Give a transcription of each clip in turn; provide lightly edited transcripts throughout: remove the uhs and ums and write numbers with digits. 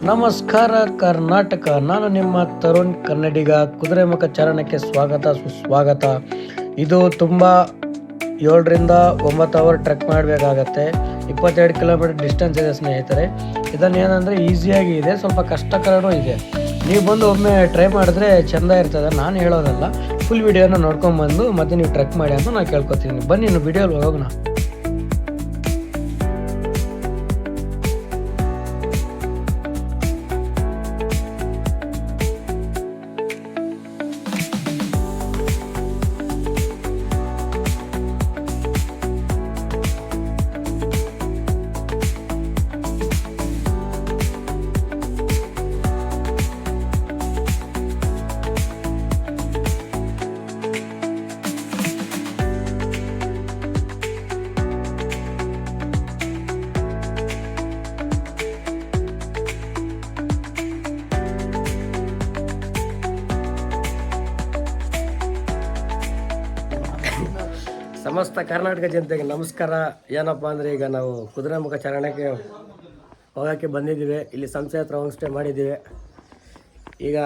ನಮಸ್ಕಾರ ಕರ್ನಾಟಕ. ನಾನು ನಿಮ್ಮ ತರುಣ್ ಕನ್ನಡಿಗ. ಕುದುರೆಮುಖ ಚಾರಣಕ್ಕೆ ಸ್ವಾಗತ ಸುಸ್ವಾಗತ. ಇದು ತುಂಬ 7ರಿಂದ 9 ಅವರ್ ಟ್ರೆಕ್ ಮಾಡಬೇಕಾಗತ್ತೆ. 22 ಕಿಲೋಮೀಟರ್ ಡಿಸ್ಟೆನ್ಸ್ ಇದೆ ಸ್ನೇಹಿತರೆ. ಇದನ್ನು ಏನಂದರೆ ಈಸಿಯಾಗಿ ಇದೆ, ಸ್ವಲ್ಪ ಕಷ್ಟಕರನೂ ಇದೆ. ನೀವು ಬಂದು ಒಮ್ಮೆ ಟ್ರೈ ಮಾಡಿದ್ರೆ ಚೆಂದ ಇರ್ತದೆ. ನಾನು ಹೇಳೋದಲ್ಲ, ಫುಲ್ ವಿಡಿಯೋನ ನೋಡ್ಕೊಂಬಂದು ಮತ್ತೆ ನೀವು ಟ್ರೆಕ್ ಮಾಡಿ ಅಂತ ನಾನು ಕೇಳ್ಕೊತೀನಿ. ಬನ್ನಿ ಇನ್ನು ವಿಡಿಯೋಲಿ ಹೋಗೋಣ. ಸಮಸ್ತ ಕರ್ನಾಟಕ ಜನತೆಗೆ ನಮಸ್ಕಾರ. ಏನಪ್ಪ ಅಂದರೆ ಈಗ ನಾವು ಕುದುರೆಮುಖ ಚಾರಣಕ್ಕೆ ಹೋಗೋಕ್ಕೆ ಬಂದಿದ್ದೀವಿ. ಇಲ್ಲಿ ಸಂಸ್ಥೆ ಹತ್ರ ಹೋಮ್ ಸ್ಟೇ ಮಾಡಿದ್ದೀವಿ. ಈಗ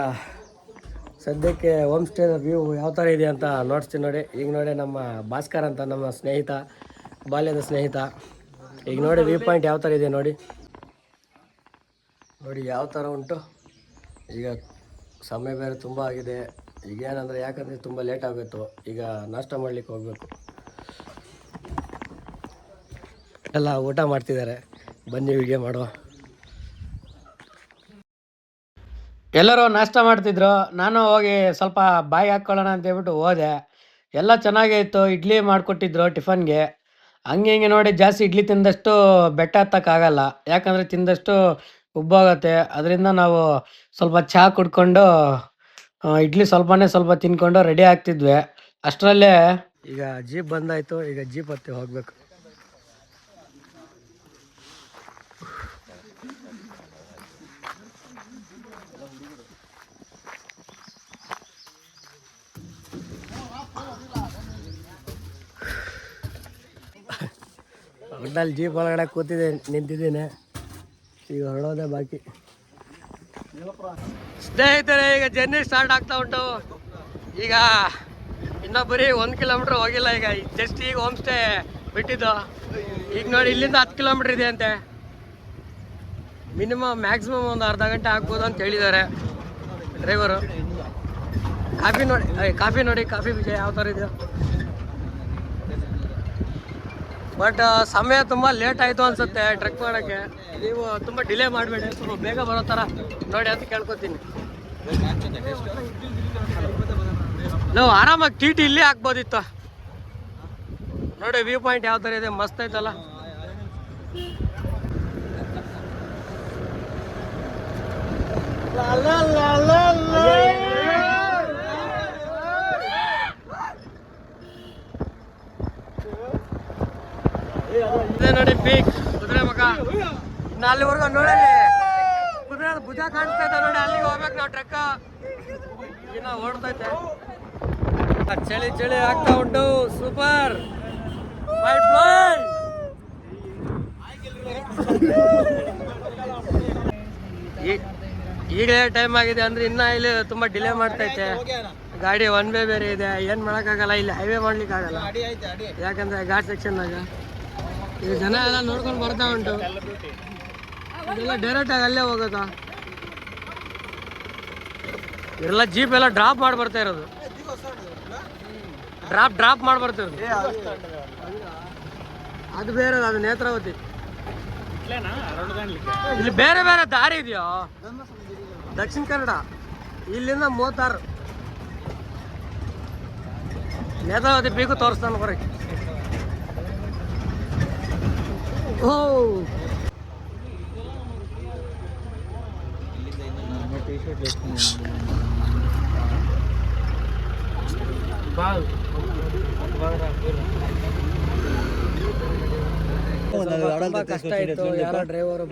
ಸದ್ಯಕ್ಕೆ ಹೋಮ್ ಸ್ಟೇದ ವ್ಯೂ ಯಾವ ಥರ ಇದೆ ಅಂತ ನೋಡ್ತೀನಿ ನೋಡಿ. ಈಗ ನೋಡಿ ನಮ್ಮ ಭಾಸ್ಕರ್ ಅಂತ ನಮ್ಮ ಸ್ನೇಹಿತ, ಬಾಲ್ಯದ ಸ್ನೇಹಿತ. ಈಗ ನೋಡಿ ವ್ಯೂ ಪಾಯಿಂಟ್ ಯಾವ ಥರ ಇದೆ ನೋಡಿ ಯಾವ ಥರ ಉಂಟು. ಈಗ ಸಮಯ ಬೇರೆ ತುಂಬ ಆಗಿದೆ. ಈಗ ಏನಂದರೆ ಯಾಕಂದರೆ ತುಂಬ ಲೇಟ್ ಆಗೋಯ್ತು. ಈಗ ನಾಷ್ಟ ಮಾಡಲಿಕ್ಕೆ ಹೋಗಬೇಕು. ಎಲ್ಲ ಊಟ ಮಾಡ್ತಿದ್ದಾರೆ. ಬನ್ನಿ ವಿಡಿಯೋ ಮಾಡುವ. ಎಲ್ಲರೂ ನಾಷ್ಟ ಮಾಡ್ತಿದ್ರು. ನಾನು ಹೋಗಿ ಸ್ವಲ್ಪ ಬಾಯಿ ಹಾಕ್ಕೊಳ್ಳೋಣ ಅಂತ ಹೇಳ್ಬಿಟ್ಟು ಹೋದೆ. ಎಲ್ಲ ಚೆನ್ನಾಗೇ ಇತ್ತು. ಇಡ್ಲಿ ಮಾಡಿಕೊಟ್ಟಿದ್ರು ಟಿಫನ್ಗೆ. ಹಂಗೆ ಹಿಂಗೆ ನೋಡಿ ಜಾಸ್ತಿ ಇಡ್ಲಿ ತಿಂದಷ್ಟು ಬೆಟ್ಟ ಹತ್ತಕ್ಕಾಗಲ್ಲ, ಯಾಕಂದರೆ ತಿಂದಷ್ಟು ಉಬ್ಬೋಗುತ್ತೆ. ಅದರಿಂದ ನಾವು ಸ್ವಲ್ಪ ಚಹಾ ಕುಡ್ಕೊಂಡು ಇಡ್ಲಿ ಸ್ವಲ್ಪ ತಿನ್ಕೊಂಡು ರೆಡಿ ಆಗ್ತಿದ್ವಿ. ಅಷ್ಟರಲ್ಲೇ ಈಗ ಜೀಪ್ ಬಂದಾಯಿತು. ಈಗ ಜೀಪ್ ಹತ್ತಿ ಹೋಗಬೇಕು. ಒಟ್ಟಲ್ಲಿ ಜೀಪ್ ಒಳಗಡೆ ನಿಂತಿದ್ದೀನಿ. ಈಗ ಹೊರಡೋದೇ ಬಾಕಿ. ಸ್ನೇಹಿತರೆ, ಈಗ ಜರ್ನಿ ಸ್ಟಾರ್ಟ್ ಆಗ್ತಾ ಉಂಟು. ಈಗ ಇನ್ನೂ ಬರೀ 1 ಕಿಲೋಮೀಟ್ರ್ ಹೋಗಿಲ್ಲ. ಈಗ ಜಸ್ಟ್ ಈಗ ಹೋಮ್ ಸ್ಟೇ ಬಿಟ್ಟಿದ್ದು. ಈಗ ನೋಡಿ ಇಲ್ಲಿಂದ 10 ಕಿಲೋಮೀಟ್ರ್ ಇದೆ ಅಂತೆ. ಮ್ಯಾಕ್ಸಿಮಮ್ ಒಂದು ಅರ್ಧ ಗಂಟೆ ಆಗ್ಬೋದು ಅಂತ ಹೇಳಿದ್ದಾರೆ ಡ್ರೈವರು. ಕಾಫಿ ನೋಡಿ ಕಾಫಿ ವಿಷಯ ಯಾವ ಥರ ಇದೆ. ಬಟ್ ಸಮಯ ತುಂಬ ಲೇಟ್ ಆಯಿತು ಅನಿಸುತ್ತೆ ಟ್ರೆಕ್ ಮಾಡೋಕ್ಕೆ. ನೀವು ತುಂಬ ಡಿಲೇ ಮಾಡಬೇಡಿ, ಸ್ವಲ್ಪ ಬೇಗ ಬರೋ ಥರ ನೋಡಿ ಅಂತ ಕೇಳ್ಕೊತೀನಿ. ನಾವು ಆರಾಮಾಗಿ ಟಿ ಇಲ್ಲೇ ಹಾಕ್ಬೋದಿತ್ತು ನೋಡಿ. ವ್ಯೂ ಪಾಯಿಂಟ್ ಯಾವ ಥರ ಇದೆ, ಮಸ್ತ್ ಐತಲ್ಲ. ಇದೆ ನೋಡಿ ಪೀಕ್ ಕುದುರೆಮುಖ. ಇನ್ನು ಅಲ್ಲಿವರೆಗೂ ನೋಡಿ ಕುದುರೆ ಭುಜ ಕಾಣಿಸ್ತಾ ಇದೆ ನೋಡಿ. ಅಲ್ಲಿಗೆ ಹೋಗ್ಬೇಕು ನಾವು. ಟ್ರೆಕ್ ಇನ್ನು ಓಡ್ತೈತೆ. ಚಳಿ ಆಗ್ತಾ ಉಂಟು. ಸೂಪರ್ ಈಗಲೇ ಟೈಮ್ ಆಗಿದೆ ಅಂದರೆ ಇನ್ನೂ ಇಲ್ಲಿ ತುಂಬ ಡಿಲೇ ಮಾಡ್ತೈತೆ. ಗಾಡಿ ಒನ್ ವೇ ಬೇರೆ ಇದೆ. ಏನು ಮಾಡೋಕ್ಕಾಗಲ್ಲ, ಇಲ್ಲಿ ಹೈವೇ ಮಾಡ್ಲಿಕ್ಕೆ ಆಗಲ್ಲ, ಯಾಕಂದರೆ ಘಾಟ್ ಸೆಕ್ಷನ್ನಾಗ ಈಗ ಜನ ಎಲ್ಲ ನೋಡ್ಕೊಂಡು ಬರ್ತಾ ಉಂಟು. ಇದೆಲ್ಲ ಡೈರೆಕ್ಟಾಗಿ ಅಲ್ಲೇ ಹೋಗೋದಾ? ಇವರೆಲ್ಲ ಜೀಪ್ ಎಲ್ಲ ಡ್ರಾಪ್ ಮಾಡಿ ಬರ್ತಾ ಇರೋದು. ಡ್ರಾಪ್ ಮಾಡಿ ಬರ್ತಿರೋದು. ಅದು ಬೇರೆ, ಅದು ನೇತ್ರಾವತಿ. ಇಲ್ಲಿ ಬೇರೆ ಬೇರೆ ದಾರಿ ಇದೆಯೋ? ದಕ್ಷಿಣ ಕನ್ನಡ ಇಲ್ಲಿಂದ 36 ನೇತ್ರಾವತಿ ಪೀಕು ತೋರಿಸ್ತಾನೆ ಬರೋಕ್ಕೆ. ಓ ಕಷ್ಟ ಇತ್ತು. ಯಾರೋ ಡ್ರೈವರು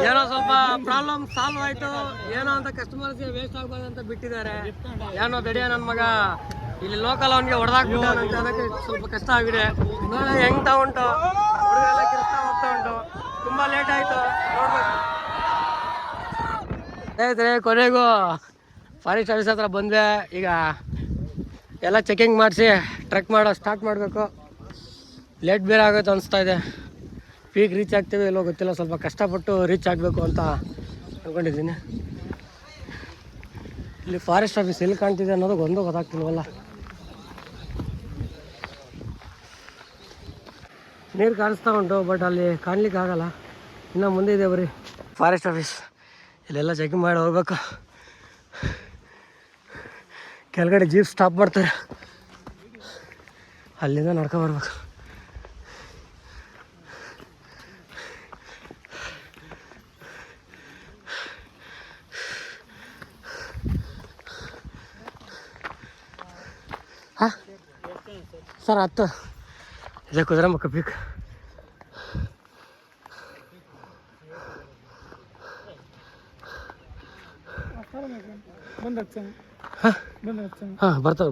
ಏನೋ ಸ್ವಲ್ಪ ಪ್ರಾಬ್ಲಮ್ ಸಾಲ್ವ್ ಆಯ್ತು ಏನೋ ಅಂತ ಕಸ್ಟಮರ್ಸ್ಗೆ ವೇಸ್ಟ್ ಆಗ್ಬಾರ್ದು ಅಂತ ಬಿಟ್ಟಿದ್ದಾರೆ. ಏನೋ ದಡಿಯ ನನ್ನ ಮಗ ಇಲ್ಲಿ ಲೋಕಲ್ ಅವನಿಗೆ ಹೊಡೆದಾಕ್ಬಿಟ್ಟಾನಂತೆ, ಅದಕ್ಕೆ ಸ್ವಲ್ಪ ಕಷ್ಟ ಆಗಿದೆ. ನೋಡ ಹೆಂಗ್ ತಗೊಂಡು ಹುಡುಗೆಲ್ಲ ಕಿರ್ಸ್ತಾ ಹೋಗ್ತಾ ಉಂಟು. ತುಂಬ ಲೇಟ್ ಆಯಿತು ನೋಡ್ಬೇಕು. ಸ್ನೇಹಿತರೆ, ಕೊನೆಗೂ ಫಾರೆಸ್ಟ್ ಆಫೀಸ್ ಹತ್ರ ಬಂದೆ. ಈಗ ಎಲ್ಲ ಚೆಕಿಂಗ್ ಮಾಡಿಸಿ ಟ್ರೆಕ್ ಸ್ಟಾರ್ಟ್ ಮಾಡಬೇಕು. ಲೇಟ್ ಬೇರೆ ಆಗುತ್ತೆ ಅನಿಸ್ತಾ ಇದೆ. ಪೀಕ್ ರೀಚ್ ಆಗ್ತೀವಿ ಎಲ್ಲೋ ಗೊತ್ತಿಲ್ಲ, ಸ್ವಲ್ಪ ಕಷ್ಟಪಟ್ಟು ರೀಚ್ ಆಗಬೇಕು ಅಂತ ಅಂದ್ಕೊಂಡಿದ್ದೀನಿ. ಇಲ್ಲಿ ಫಾರೆಸ್ಟ್ ಆಫೀಸ್ ಎಲ್ಲಿ ಕಾಣ್ತಿದೆ ಅನ್ನೋದು ಒಂದು ಗೊತ್ತಾಗ್ತಿಲ್ವಲ್ಲ. ನೀರು ಕಾಣಿಸ್ತಾ ಉಂಟು, ಬಟ್ ಅಲ್ಲಿ ಕಾಣ್ಲಿಕ್ಕೆ ಆಗಲ್ಲ. ಇನ್ನೂ ಮುಂದೆ ಇದೆ ಬರೀ ಫಾರೆಸ್ಟ್ ಆಫೀಸ್. ಇಲ್ಲೆಲ್ಲ ಚೆಕಿಂಗ್ ಮಾಡಿ ಹೋಗ್ಬೇಕು. ಕೆಳಗಡೆ ಜೀಪ್ ಸ್ಟಾಪ್ ಮಾಡ್ತಾರೆ, ಅಲ್ಲಿಂದ ನಡ್ಕೊಬರ್ಬೇಕು. ಹಾಂ ಸರ್, 10 ಇದೆ ಕುದುರೆಮುಖ ಪೀಕ್. ಹಾಂ ಬರ್ತಾವೆ.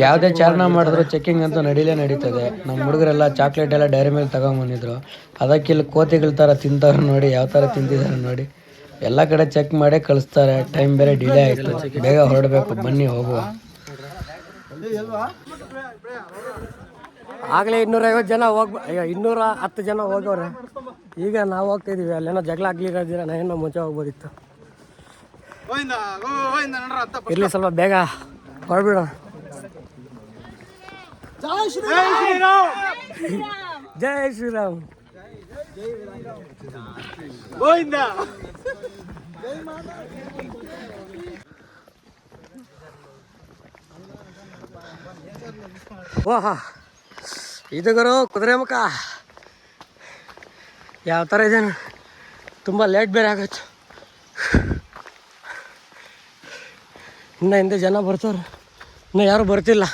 ಯಾವುದೇ ಚಾರಣ ಮಾಡಿದ್ರು ಚೆಕಿಂಗ್ ಅಂತೂ ನಡೀತದೆ. ನಮ್ಮ ಹುಡುಗರೆಲ್ಲ ಚಾಕ್ಲೇಟ್ ಎಲ್ಲ ಡೈರಿ ಮೇಲೆ ತಗೊಂಬಂದಿದ್ರು. ಅದಕ್ಕೆ ಇಲ್ಲಿ ಕೋತಿಗಳ ಥರ ತಿಂತಾರೆ ನೋಡಿ, ಯಾವ ಥರ ತಿಂತಿದ್ದಾರೆ ನೋಡಿ. ಎಲ್ಲ ಕಡೆ ಚೆಕ್ ಮಾಡೇ ಕಳಿಸ್ತಾರೆ. ಟೈಮ್ ಬೇರೆ ಡಿಲೇ ಆಯಿತು, ಬೇಗ ಹೊರಡಬೇಕು. ಬನ್ನಿ ಹೋಗುವ. ಆಗಲೇ 250 ಜನ 210 ಜನ ಹೋಗವ್ರೆ. ಈಗ ನಾವು ಹೋಗ್ತಾಯಿದ್ದೀವಿ. ಅಲ್ಲೇನೋ ಜಗಳ ಆಗ್ಲಿರೋದಿರ ಏನೋ ಮುಂಚೆ ಹೋಗ್ಬೋದಿತ್ತು. ಇರಲಿ, ಸ್ವಲ್ಪ ಬೇಗ ಹೊರಬಿಡೋಣ. ಜೈ ಶ್ರೀರಾಮ್. ಓಹಾ, ಇದು ಗುರು ಕುದುರೆಮುಖ. ಯಾವ ಥರ ಇದೆ, ತುಂಬ ಲೇಟ್ ಬೇರೆ ಆಗೋಯ್ತು. ಇನ್ನು ಹಿಂದೆ ಜನ ಬರ್ತಾರೆ, ಇನ್ನೂ ಯಾರೂ ಬರ್ತಿಲ್ಲ.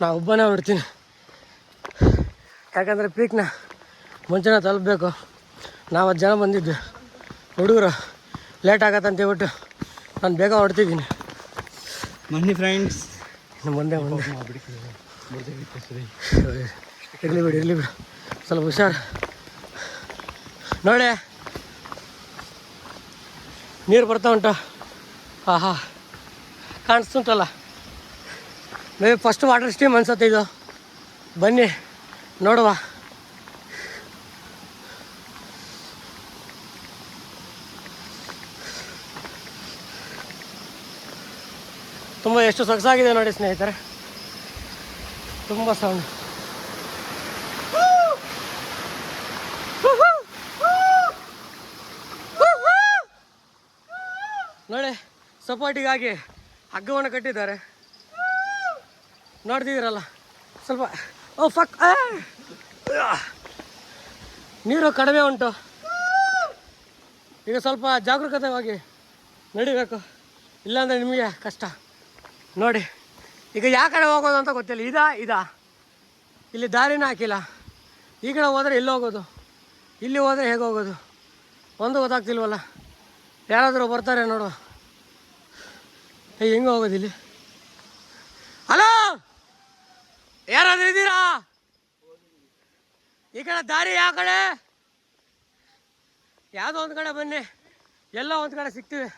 ನಾನು ಒಬ್ಬನೇ ಹೊಡ್ತೀನಿ, ಯಾಕಂದರೆ ಪೀಕ್ನ ಮುಂಚೆನೇ ತಲುಪಬೇಕು. ನಾವು 10 ಜನ ಬಂದಿದ್ದೆ. ಹುಡುಗರು ಲೇಟ್ ಆಗತ್ತೆ ಅಂತೇಳ್ಬಿಟ್ಟು ನಾನು ಬೇಗ ಹೊಡ್ತಿದ್ದೀನಿ. ಬನ್ನಿ ಫ್ರೆಂಡ್ಸ್, ಮುಂದೆ ಇರಲಿ ಬಿಡು, ಸ್ವಲ್ಪ ಹುಷಾರು ನೋಡಿ. ನೀರು ಬರ್ತಾ ಉಂಟು. ಆಹಾ, ಕಾಣಿಸ್ತುಂಟಲ್ಲ. Maybe first water stream ಅನ್ಸುತ್ತೆ ಇದು. ಬನ್ನಿ ನೋಡುವ. ತುಂಬ ಎಷ್ಟು ಸೊಗಸಾಗಿದೆ ನೋಡಿ ಸ್ನೇಹಿತರೆ, ತುಂಬ ಸೌಂಡ್. ನೋಡಿ, ಸಪೋರ್ಟಿಗಾಗಿ ಹಗ್ಗವನ್ನು ಕಟ್ಟಿದ್ದಾರೆ, ನೋಡ್ತಿದ್ದೀರಲ್ಲ. ಸ್ವಲ್ಪ ನೀರು ಕಡಿಮೆ ಉಂಟು. ಈಗ ಸ್ವಲ್ಪ ಜಾಗರೂಕತೆಯಾಗಿ ನಡಿಬೇಕು, ಇಲ್ಲಾಂದರೆ ನಿಮಗೆ ಕಷ್ಟ. ನೋಡಿ, ಈಗ ಯಾವ ಕಡೆ ಹೋಗೋದು ಅಂತ ಗೊತ್ತಿಲ್ಲ. ಇಲ್ಲಿ ದಾರಿನ ಹಾಕಿಲ್ಲ. ಈ ಕಡೆ ಹೋದರೆ ಎಲ್ಲಿ ಹೋಗೋದು, ಇಲ್ಲಿ ಹೋದರೆ ಹೇಗೆ ಹೋಗೋದು ಒಂದು ಗೊತ್ತಾಗ್ತಿಲ್ವಲ್ಲ. ಯಾರಾದರೂ ಬರ್ತಾರೆ ನೋಡುವ. ಹೆಂಗೆ ಹೋಗೋದು ಇಲ್ಲಿ? ಹಲೋ, ಯಾರಾದರೂ ಇದ್ದೀರಾ? ಈ ಕಡೆ ದಾರಿ ಯಾವ ಕಡೆ? ಯಾವುದೋ ಒಂದು ಕಡೆ ಬನ್ನಿ, ಎಲ್ಲೋ ಒಂದು ಕಡೆ ಸಿಗ್ತೀವಿ.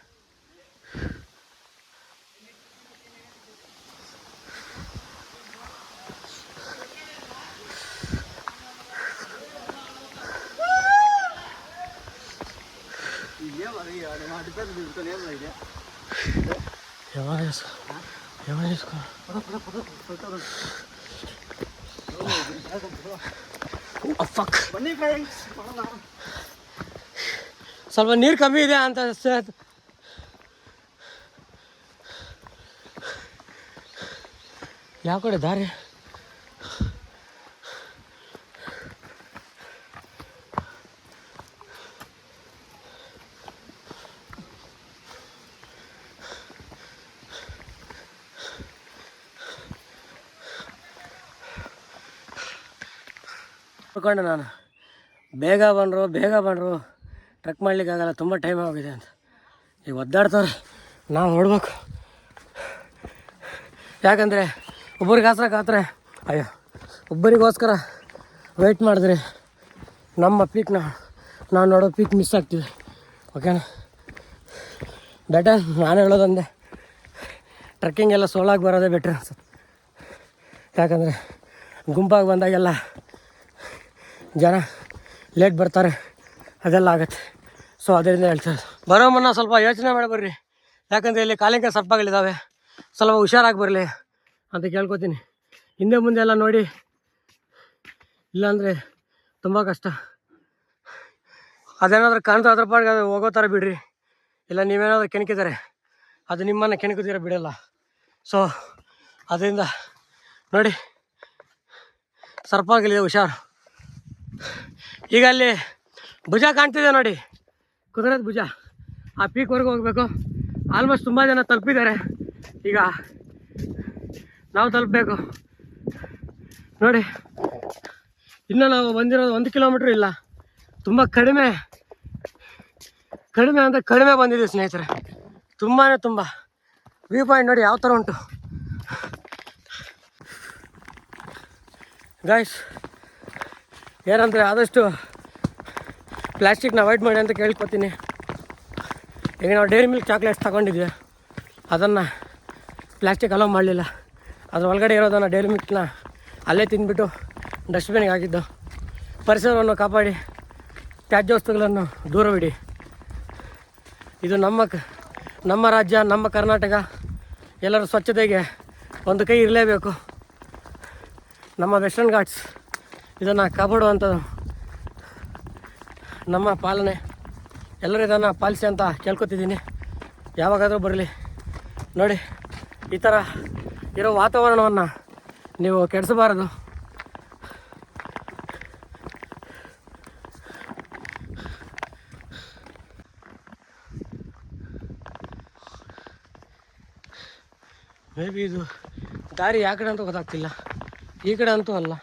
ಸ್ವಲ್ಪ ನೀರು ಕಮ್ಮಿ ಇದೆ ಅಂತ ಯಾವ ಕಡೆ ದಾರಿ? ನೋಡ್ಕೊಂಡೆ ನಾನು, ಬೇಗ ಬಂದರು ಟ್ರೆಕ್ ಮಾಡ್ಲಿಕ್ಕಾಗಲ್ಲ, ತುಂಬ ಟೈಮ್ ಆಗಿದೆ ಅಂತ. ಈಗ ಒದ್ದಾಡ್ತಾರೆ, ನಾವು ನೋಡ್ಬೇಕು ಯಾಕಂದರೆ ಒಬ್ಬರಿಗಾಸ್ರೆ ಅಯ್ಯೋ ಒಬ್ಬರಿಗೋಸ್ಕರ ವೆಯ್ಟ್ ಮಾಡಿದ್ರೆ ನಮ್ಮ ಪೀಕ್ನ ನಾವು ನೋಡೋ ಪೀಕ್ ಮಿಸ್ ಆಗ್ತೀವಿ. ಓಕೆನಾ? ಬೆಟರ್ ನಾನು ಹೇಳೋದಂದೆ, ಟ್ರೆಕ್ಕಿಂಗ್ ಎಲ್ಲ ಸೋಲಾಗಿ ಬರೋದೇ ಬೆಟ್ರ್ ಅನ್ಸುತ್ತೆ. ಯಾಕಂದರೆ ಗುಂಪಾಗಿ ಬಂದಾಗೆಲ್ಲ ಜನ ಲೇಟ್ ಬರ್ತಾರೆ, ಅದೆಲ್ಲ ಆಗುತ್ತೆ. ಸೊ ಅದರಿಂದ ಹೇಳ್ತಾರೆ, ಬರೋ ಮುನ್ನ ಸ್ವಲ್ಪ ಯೋಚನೆ ಮಾಡಿ ಬರ್ರಿ. ಯಾಕಂದರೆ ಇಲ್ಲಿ ಕಾಲಿಂಗ ಸರ್ಪಗಳಿದ್ದಾವೆ, ಸ್ವಲ್ಪ ಹುಷಾರಾಗಿ ಬರಲಿ ಅಂತ ಕೇಳ್ಕೊತೀನಿ. ಹಿಂದೆ ಮುಂದೆ ಎಲ್ಲ ನೋಡಿ, ಇಲ್ಲಾಂದರೆ ತುಂಬ ಕಷ್ಟ. ಅದೇನಾದ್ರೂ ಕಾಣ್ತಾ ಅದ್ರ ಪಾಡಿಗೆ ಅದು ಹೋಗೋ ಥರ ಬಿಡ್ರಿ. ಇಲ್ಲ ನೀವೇನಾದ್ರೂ ಕೆಣಕಿದ್ದಾರೆ ಅದು ನಿಮ್ಮನ್ನು ಕೆಣಕುತ್ತೀರ ಬಿಡೋಲ್ಲ. ಸೊ ಅದರಿಂದ ನೋಡಿ, ಸರ್ಪಗಳಿದೆ, ಹುಷಾರು. ಈಗ ಅಲ್ಲಿ ಭುಜ ಕಾಣ್ತಿದೆ ನೋಡಿ, ಕುದುರೆದ ಭುಜ. ಆ ಪೀಕ್ವರೆಗೂ ಹೋಗಬೇಕು. ಆಲ್ಮೋಸ್ಟ್ ತುಂಬ ಜನ ತಲುಪಿದ್ದಾರೆ. ಈಗ ನಾವು ತಲುಪಬೇಕು ನೋಡಿ. ಇನ್ನೂ ನಾವು ಬಂದಿರೋದು 1 ಕಿಲೋಮೀಟ್ರ್ ಇಲ್ಲ, ತುಂಬ ಕಡಿಮೆ ಅಂದರೆ ಕಡಿಮೆ ಬಂದಿದ್ದೀವಿ ಸ್ನೇಹಿತರೆ. ತುಂಬ ವ್ಯೂ ಪಾಯಿಂಟ್ ನೋಡಿ ಯಾವ ಥರ ಉಂಟು ಗಾಯ್ಸ್. ಏನಂದರೆ ಆದಷ್ಟು ಪ್ಲಾಸ್ಟಿಕ್ನ ಅವಾಯ್ಡ್ ಮಾಡಿ ಅಂತ ಕೇಳ್ಕೊತೀನಿ. ಈಗ ನಾವು ಡೈರಿ ಮಿಲ್ಕ್ ಚಾಕ್ಲೇಟ್ಸ್ ತಗೊಂಡಿದ್ವಿ, ಅದನ್ನು ಪ್ಲಾಸ್ಟಿಕ್ ಅಲೋ ಮಾಡಲಿಲ್ಲ. ಅದ್ರ ಒಳಗಡೆ ಇರೋದನ್ನು ಡೈರಿ ಮಿಲ್ಕ್ನ ಅಲ್ಲೇ ತಿಂದ್ಬಿಟ್ಟು ಡಸ್ಟ್ಬಿನ್ಗೆ ಹಾಕಿದ್ದು. ಪರಿಸರವನ್ನು ಕಾಪಾಡಿ, ತ್ಯಾಜ್ಯ ವಸ್ತುಗಳನ್ನು ದೂರವಿಡಿ. ಇದು ನಮ್ಮ ರಾಜ್ಯ, ನಮ್ಮ ಕರ್ನಾಟಕ. ಎಲ್ಲರೂ ಸ್ವಚ್ಛತೆಗೆ ಒಂದು ಕೈ ಇರಲೇಬೇಕು. ನಮ್ಮ ವೆಸ್ಟರ್ನ್ ಘಾಟ್ಸ್ ಇದನ್ನು ಕಾಪಾಡುವಂಥದ್ದು ನಮ್ಮ ಪಾಲನೆ. ಎಲ್ಲರೂ ಇದನ್ನು ಪಾಲಿಸಿ ಅಂತ ಕೇಳ್ಕೊತಿದ್ದೀನಿ. ಯಾವಾಗಾದರೂ ಬರಲಿ ನೋಡಿ, ಈ ಥರ ಇರೋ ವಾತಾವರಣವನ್ನು ನೀವು ಕೆಡಿಸಬಾರದು. ಮೇ ಬಿ ಇದು ದಾರಿ ಯಾವ ಕಡೆ ಅಂತ ಗೊತ್ತಾಗ್ತಿಲ್ಲ. ಈ ಕಡೆ ಅಂತೂ ಅಲ್ಲ,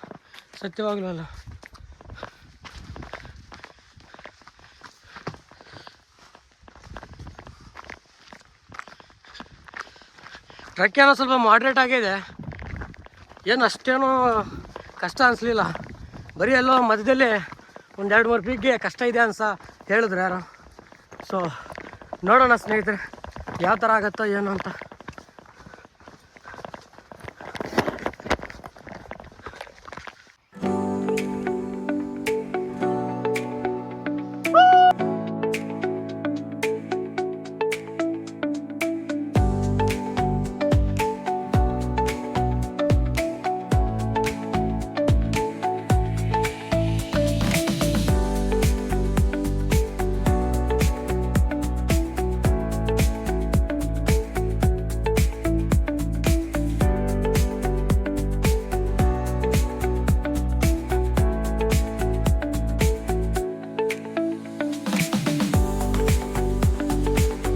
ಸತ್ಯವಾಗ್ಲೂ ಅಲ್ಲ. ಟ್ರೆಕ್ ಏನೋ ಸ್ವಲ್ಪ ಮಾಡ್ರೇಟ್ ಆಗಿದೆ, ಏನು ಅಷ್ಟೇನೂ ಕಷ್ಟ ಅನಿಸ್ಲಿಲ್ಲ. ಬರೀ ಎಲ್ಲೋ ಮಧ್ಯದಲ್ಲಿ 1-2-3 ಪೀಕ್ಗೆ ಕಷ್ಟ ಇದೆ ಅನ್ಸ ಹೇಳಿದ್ರು ಯಾರೋ. ಸೊ ನೋಡೋಣ ಸ್ನೇಹಿತರೆ, ಯಾವ ಥರ ಆಗುತ್ತೋ ಏನು ಅಂತ.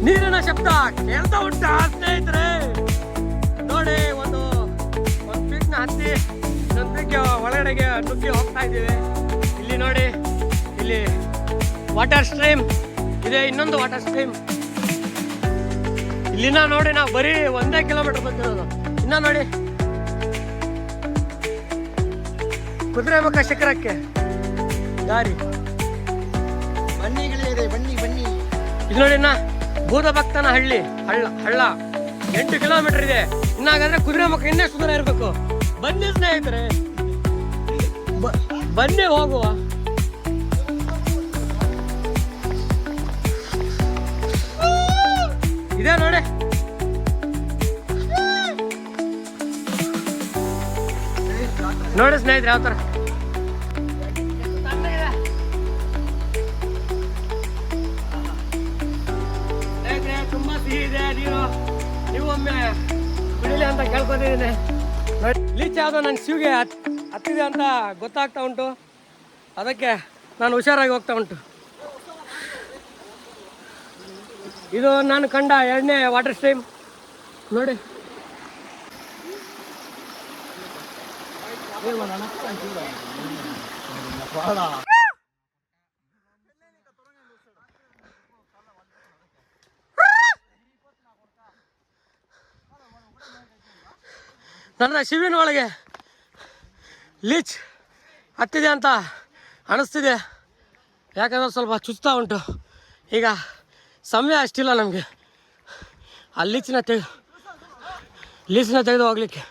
ನೀರಿನ ಶಬ್ದ ಕೇಳ್ತಾ ಉಂಟಾ ಸ್ನೇಹಿತರೆ? ನೋಡಿ, ಒಂದು ಪೀಕ್ನ ಹತ್ತಿ ಇನ್ನೊಂದು ಪೀಕ್ ಒಳಗಡೆಗೆ ನುಗ್ಗಿ ಹೋಗ್ತಾ ಇದ್ದೀವಿ. ಇಲ್ಲಿ ನೋಡಿ, ಇಲ್ಲಿ ವಾಟರ್ ಸ್ಟ್ರೀಮ್ ಇದೆ, ಇನ್ನೊಂದು ವಾಟರ್ ಸ್ಟ್ರೀಮ್. ಇಲ್ಲಿನ ನೋಡಿ, ನಾವು ಬರೀ 1 ಕಿಲೋಮೀಟರ್ ಬಂದಿರೋದು. ಇನ್ನ ನೋಡಿ, ಕುದುರೆಮುಖ ಶಿಖರಕ್ಕೆ ದಾರಿ. ಬನ್ನಿಗಳಿದೆ, ಬನ್ನಿ. ಇದು ನೋಡಿ, ಇನ್ನ ಭೂತಭಕ್ತನ ಹಳ್ಳ 8 ಕಿಲೋಮೀಟರ್ ಇದೆ. ಇನ್ನಾಗಾದ್ರೆ ಕುದುರೆಮುಖ ಇನ್ನೆಷ್ಟು ದೂರ ಇರಬೇಕು. ಬನ್ನಿ ಸ್ನೇಹಿತರೆ, ಬನ್ನಿ ಹೋಗುವ. ಇದೆ ನೋಡಿ, ಸ್ನೇಹಿತರೆ ಯಾವ ಥರ ತುಂಬಾ ಸಿಹಿ ಇದೆ ನೀರು. ನೀವು ಒಮ್ಮೆ ಬಿಡಲಿ ಅಂತ ಕೇಳ್ಕೊತಿದ್ದೀನಿ. ಲೀಚ್ ಯಾವುದೋ ನನ್ನ ಶಿವಿಗೆ ಹತ್ತಿದೆ ಅಂತ ಗೊತ್ತಾಗ್ತಾ ಉಂಟು, ಅದಕ್ಕೆ ನಾನು ಹುಷಾರಾಗಿ ಹೋಗ್ತಾ ಉಂಟು. ಇದು ನಾನು ಕಂಡ 2ನೇ ವಾಟರ್ ಸ್ಟ್ರೀಮ್ ನೋಡಿ. ನನ್ನ ಶಿವಿನ ಒಳಗೆ ಲೀಚ್ ಹತ್ತಿದೆ ಅಂತ ಅನಿಸ್ತಿದೆ. ಯಾಕಂದ್ರೆ ಸ್ವಲ್ಪ ಚುಚ್ತಾ ಉಂಟು. ಈಗ ಸಮಯ ಅಷ್ಟಿಲ್ಲ ನಮಗೆ ಆ ಲೀಚನ್ನ ತೆಗೆದು ಹೋಗ್ಲಿಕ್ಕೆ.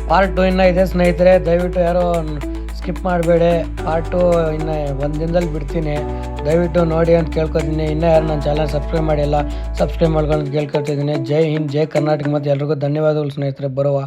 ಪಾರ್ಟ್ 2 ಇನ್ನೂ ಇದೆ ಸ್ನೇಹಿತರೆ, ದಯವಿಟ್ಟು ಯಾರೋ ಸ್ಕಿಪ್ ಮಾಡಬೇಡಿ. ಪಾರ್ಟ್ 2 ಇನ್ನು ಒಂದು ದಿನದಲ್ಲಿ ಬಿಡ್ತೀನಿ, ದಯವಿಟ್ಟು ನೋಡಿ ಅಂತ ಕೇಳ್ಕೊತೀನಿ. ಇನ್ನೂ ಯಾರು ನನ್ನ ಚಾನಲ್ ಸಬ್ಸ್ಕ್ರೈಬ್ ಮಾಡಿಲ್ಲ, ಸಬ್ಸ್ಕ್ರೈಬ್ ಮಾಡ್ಕೊಂಡು ಕೇಳ್ಕೊತಿದ್ದೀನಿ. ಜೈ ಹಿಂದ್, ಜೈ ಕರ್ನಾಟಕ. ಮತ್ತು ಎಲ್ರಿಗೂ ಧನ್ಯವಾದಗಳು ಸ್ನೇಹಿತರೆ. ಬರುವ